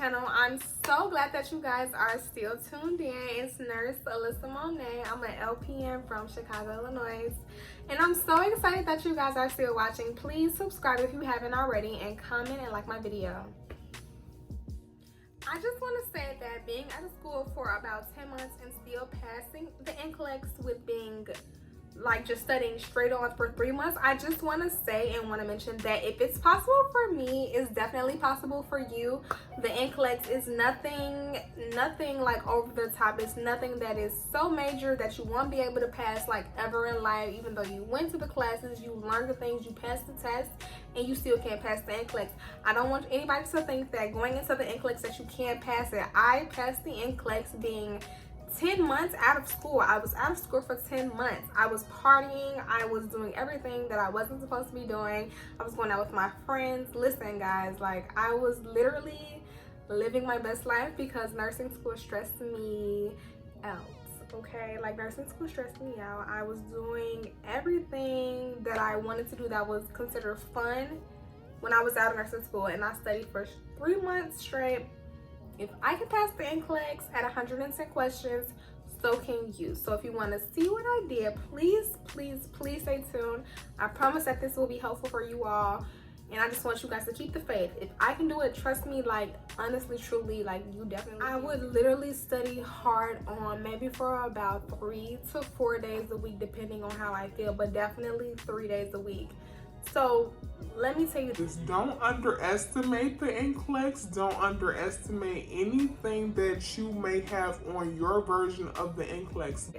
channel. I'm so glad that you guys are still tuned in. It's Nurse Alissa Monae. I'm an LPN from Chicago, Illinois. And I'm so excited that you guys are still watching. Please subscribe if you haven't already and comment and like my video. I just want to say that being out of school for about 10 months and still passing the Nclex with being like just studying straight on for 3 months, I just want to say and want to mention that if it's possible for me, it's definitely possible for you. The Nclex is nothing like over the top. It's nothing that is so major that you won't be able to pass like ever in life. Even though you went to the classes, you learned the things, you passed the test, and you still can't pass the Nclex. I don't want anybody to think that going into the Nclex that you can't pass it. I passed the Nclex being 10 months out of school. I was out of school for 10 months. I was partying. I was doing everything that I wasn't supposed to be doing. I was going out with my friends. Listen, guys, like I was literally living my best life because nursing school stressed me out. Okay, like nursing school stressed me out. I was doing everything that I wanted to do that was considered fun when I was out of nursing school, and I studied for 3 months straight. If I can pass the Nclex at 110 questions, so can you. So if you want to see what I did, please stay tuned. I promise that this will be helpful for you all, and I just want you guys to keep the faith. If I can do it, trust me, like honestly, truly, like you definitely can. I would literally study hard on maybe for about 3 to 4 days a week, depending on how I feel, but definitely 3 days a week. So let me tell you this. Don't underestimate the Nclex. Don't underestimate anything that you may have on your version of the Nclex.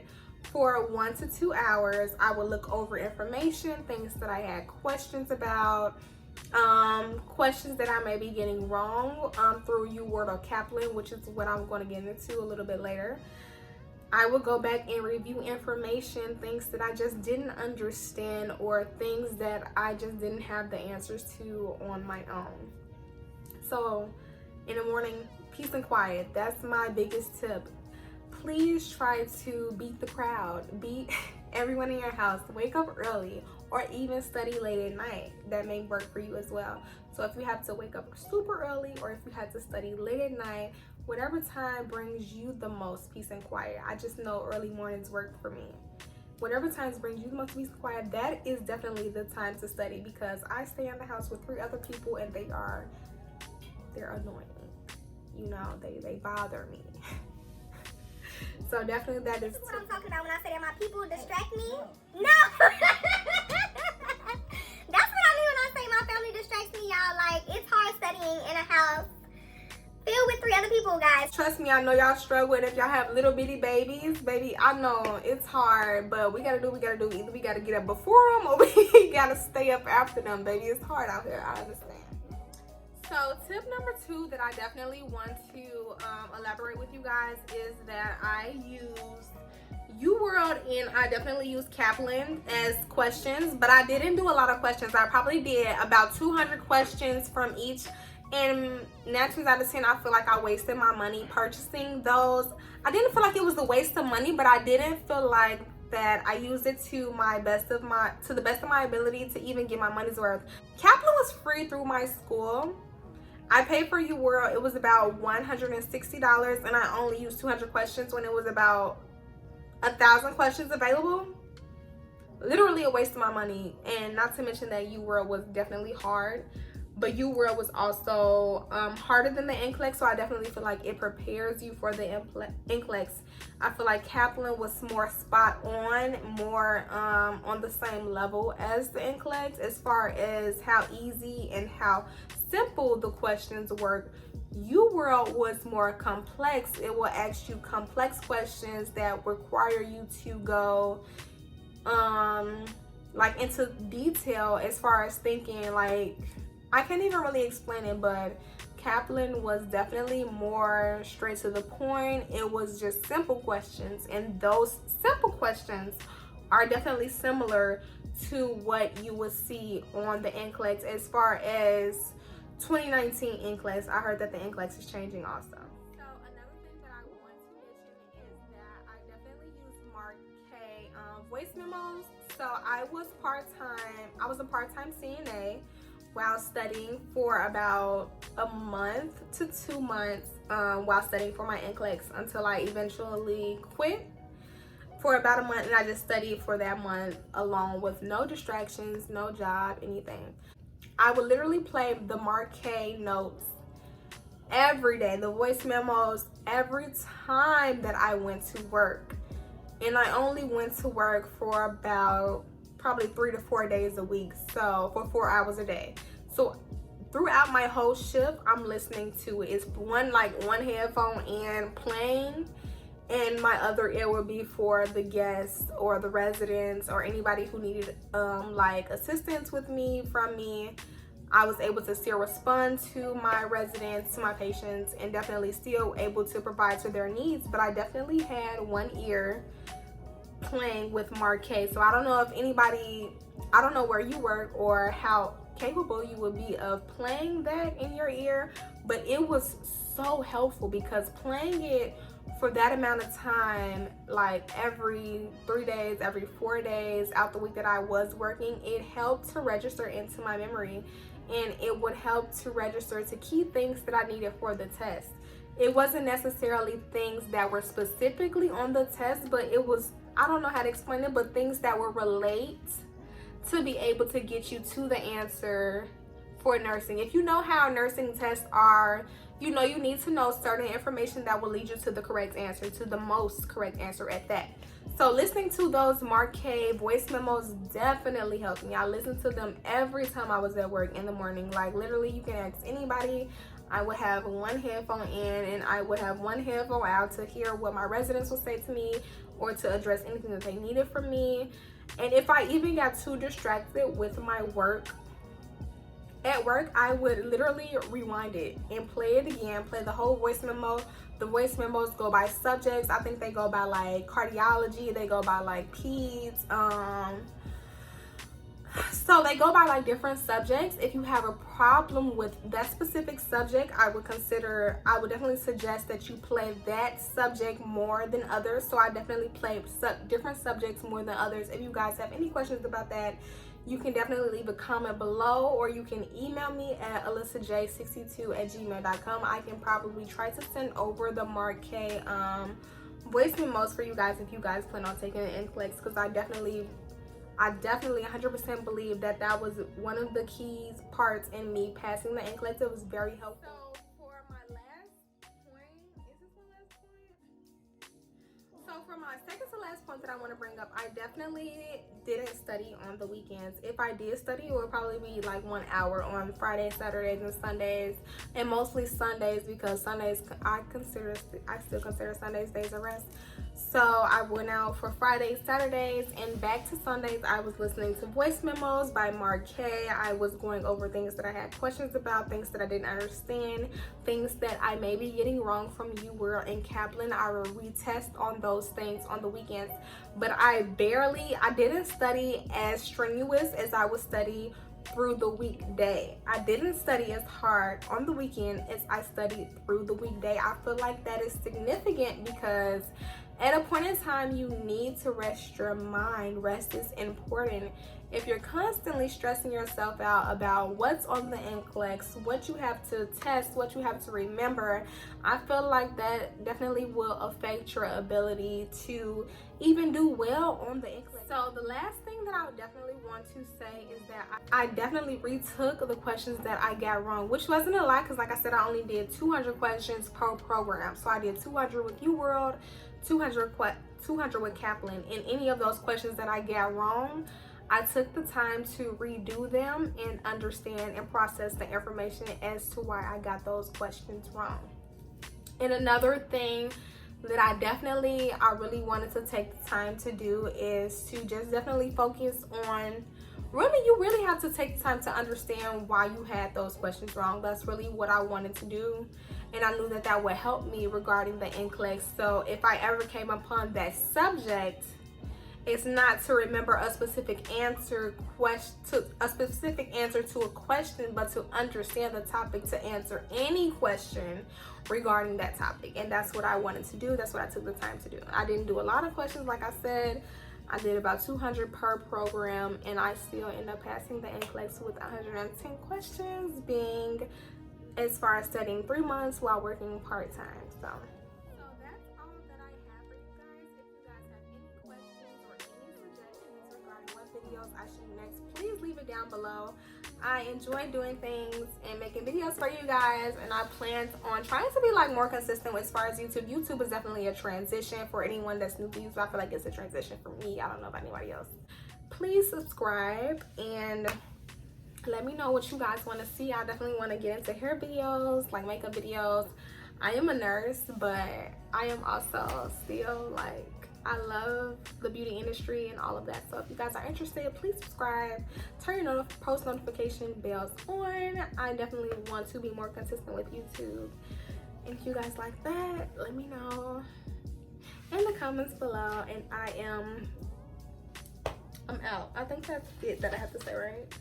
For 1 to 2 hours, I would look over information, things that I had questions about, questions that I may be getting wrong through UWorld or Kaplan, which is what I'm going to get into a little bit later. I would go back and review information, things that I just didn't understand or things that I just didn't have the answers to on my own. So in the morning, peace and quiet. That's my biggest tip. Please try to beat the crowd. Beat everyone in your house. Wake up early or even study late at night. That may work for you as well. So if you have to wake up super early or if you have to study late at night, whatever time brings you the most peace and quiet. I just know early mornings work for me. Whatever times brings you the most peace and quiet, that is definitely the time to study, because I stay in the house with 3 other people and they're annoying. You know, they bother me. So definitely that is what I'm talking about when I say that my people distract me. No. That's what I mean when I say my family distracts me, y'all. Like, it's hard studying in a house filled with 3 other people, guys. Trust me, I know y'all struggle, and if y'all have little bitty babies, baby, I know it's hard, but we gotta do what we gotta do. Either we gotta get up before them or we gotta stay up after them, baby. It's hard out here, I understand. So tip number 2 that I definitely want to elaborate with you guys is that I use UWorld and I definitely use Kaplan as questions, but I didn't do a lot of questions. I probably did about 200 questions from each. And 9 times out of 10, I feel like I wasted my money purchasing those. I didn't feel like it was a waste of money, but I didn't feel like that I used it to the best of my ability to even get my money's worth. Kaplan was free through my school. I paid for UWorld. It was about $160, and I only used 200 questions when it was about 1,000 questions available. Literally a waste of my money, and not to mention that UWorld was definitely hard. But UWorld was also harder than the Nclex, so I definitely feel like it prepares you for the Nclex. I feel like Kaplan was more spot on, more on the same level as the Nclex as far as how easy and how simple the questions work. UWorld was more complex. It will ask you complex questions that require you to go like into detail as far as thinking. Like, I can't even really explain it, but Kaplan was definitely more straight to the point. It was just simple questions, and those simple questions are definitely similar to what you would see on the Nclex. As far as 2019 Nclex, I heard that the Nclex is changing also. So another thing that I want to mention is that I definitely use Marquee voice memos. So I was a part-time CNA while studying for about a month to 2 months while studying for my Nclex until I eventually quit for about a month, and I just studied for that month alone with no distractions, no job, anything. I would literally play the Marquee notes every day, the voice memos every time that I went to work. And I only went to work for about probably 3 to 4 days a week, so for 4 hours a day. So throughout my whole shift, I'm listening to it. It's one headphone in playing, and my other ear will be for the guests or the residents or anybody who needed like assistance with me from me. I was able to still respond to my residents, to my patients, and definitely still able to provide to their needs. But I definitely had one ear playing with Marquee. So I don't know if anybody, I don't know where you work or how capable you would be of playing that in your ear, but it was so helpful because playing it for that amount of time, like every 3 days, every 4 days out the week that I was working, it helped to register into my memory, and it would help to register to key things that I needed for the test. It wasn't necessarily things that were specifically on the test, but it was, I don't know how to explain it, but things that would relate to be able to get you to the answer for nursing. If you know how nursing tests are, you know you need to know certain information that will lead you to the correct answer, to the most correct answer at that. So listening to those Marquee voice memos definitely helped me. I listened to them every time I was at work in the morning. Like literally, you can ask anybody. I would have one headphone in and I would have one headphone out to hear what my residents would say to me or to address anything that they needed from me. And if I even got too distracted with my work, at work, I would literally rewind it and play it again, play the whole voice memo. The voice memos go by subjects. I think they go by like cardiology, they go by like peds, so they go by like different subjects. If you have a problem with that specific subject, I would definitely suggest that you play that subject more than others. So I definitely play different subjects more than others. If you guys have any questions about that, you can definitely leave a comment below, or you can email me at alissaj62@gmail.com. I can probably try to send over the Marquee voice memos for you guys if you guys plan on taking an Nclex, because I definitely 100% believe that that was one of the key parts in me passing the Nclex. It was very helpful. So for my last point, is this my last point? So for my second to last point that I want to bring up, I definitely didn't study on the weekends. If I did study, it would probably be like 1 hour on Fridays, Saturdays, and Sundays, and mostly Sundays, because Sundays I still consider Sundays days of rest. So I went out for Fridays, Saturdays, and back to Sundays I was listening to voice memos by Marquee. I was going over things that I had questions about, things that I didn't understand, things that I may be getting wrong from you, World, and Kaplan. I will retest on those things on the weekends, but I didn't study as strenuous as I would study through the weekday. I didn't study as hard on the weekend as I studied through the weekday. I feel like that is significant because at a point in time, you need to rest your mind. Rest is important. If you're constantly stressing yourself out about what's on the Nclex, what you have to test, what you have to remember, I feel like that definitely will affect your ability to even do well on the Nclex. So the last thing that I would definitely want to say is that I definitely retook the questions that I got wrong, which wasn't a lot because, like I said, I only did 200 questions per program. So I did 200 with UWorld, 200 with Kaplan, and any of those questions that I got wrong, I took the time to redo them and understand and process the information as to why I got those questions wrong. And another thing that I really wanted to take the time to do is to just definitely focus on, you really have to take the time to understand why you had those questions wrong. That's really what I wanted to do. And I knew that that would help me regarding the Nclex. So if I ever came upon that subject, it's not to remember a specific answer to a question, but to understand the topic to answer any question regarding that topic. And that's what I wanted to do. That's what I took the time to do. I didn't do a lot of questions, like I said. I did about 200 per program, and I still end up passing the Nclex with 110 questions, being as far as studying 3 months while working part-time. So that's all that I have for you guys. If you guys have any questions or any suggestions regarding what videos I should do next, please leave it down below. I enjoy doing things and making videos for you guys, and I plan on trying to be like more consistent as far as YouTube. YouTube is definitely a transition for anyone that's new to YouTube. I feel like it's a transition for me. I don't know about anybody else. Please subscribe and let me know what you guys want to see. I definitely want to get into hair videos, like makeup videos. I am a nurse, but I am also still like, I love the beauty industry and all of that. So if you guys are interested, please subscribe, turn your post notification bells on. I definitely want to be more consistent with YouTube. And if you guys like that, let me know in the comments below. And I'm out. I think that's it that I have to say, right?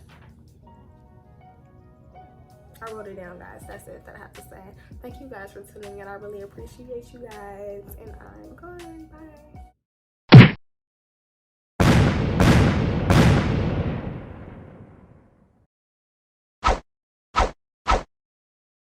I wrote it down, guys. That's it that I have to say. Thank you guys for tuning in. I really appreciate you guys. And I'm gone. Bye.